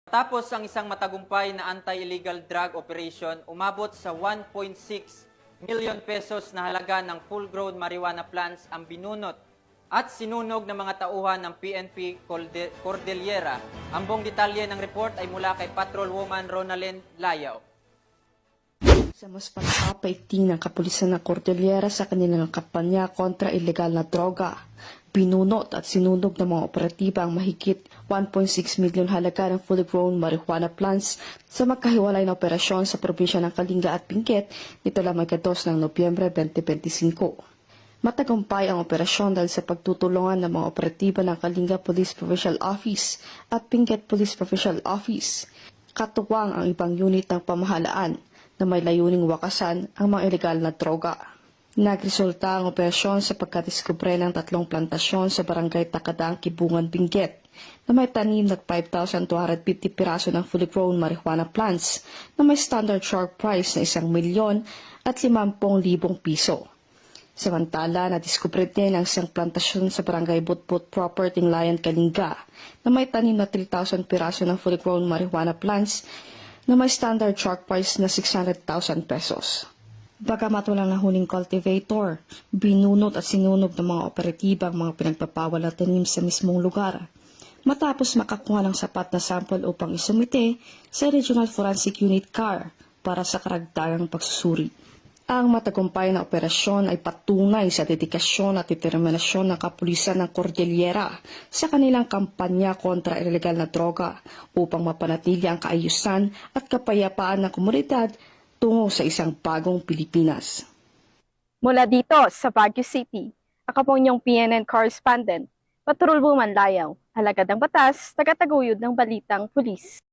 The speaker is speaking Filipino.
Tapos ang isang matagumpay na anti-illegal drug operation umabot sa 1.6 million pesos na halaga ng full-grown marijuana plants ang binunot at sinunog ng mga tauhan ng PNP Cordillera. Ang buong detalye ng report ay mula kay Patrolwoman Ronalyn Layaw. Sa mas pagpapaigting ng kapulisan ng Cordillera sa kanilang kampanya kontra ilegal na droga, binunot at sinunog ng mga operatiba ang mahigit 1.6 milyon halaga ng fully grown marijuana plants sa magkahiwalay na operasyon sa probinsya ng Kalinga at Benguet nito lamang ika-2 ng Nobyembre 2025. Matagumpay ang operasyon dahil sa pagtutulungan ng mga operatiba ng Kalinga Police Provincial Office at Benguet Police Provincial Office. Katuwang ang ibang unit ng pamahalaan na may layuning wakasan ang mga ilegal na droga. Nagresulta ang operasyon sa pagkadiskubre ng 3 plantasyon sa barangay Takadang, Kibungan, Benguet na may tanim na 5,250 piraso ng fully grown marijuana plants na may standard sharp price na 1 milyon at 50,000 piso. Samantala, nadiskubre din ang isang plantasyon sa barangay Butbut Property Lion, Kalinga na may tanim na 3,000 piraso ng fully grown marijuana plants na may standard sharp price na 600,000 pesos. Bagamat walang nahuling cultivator, binunot at sinunog ng mga operatiba ang mga pinagpapawal na tanim sa mismong lugar. Matapos makakuha ng sapat na sample upang isumite sa Regional Forensic Unit CAR para sa karagdagang pagsusuri. Ang matagumpay na operasyon ay patunay sa dedikasyon at determinasyon ng kapulisan ng Cordillera sa kanilang kampanya kontra ilegal na droga upang mapanatili ang kaayusan at kapayapaan ng komunidad tungo sa isang bagong Pilipinas. Mula dito sa Baguio City, ako po inyong PNN correspondent, Patrolwoman Layaw, alagad ng batas, tagataguyod ng balitang pulis.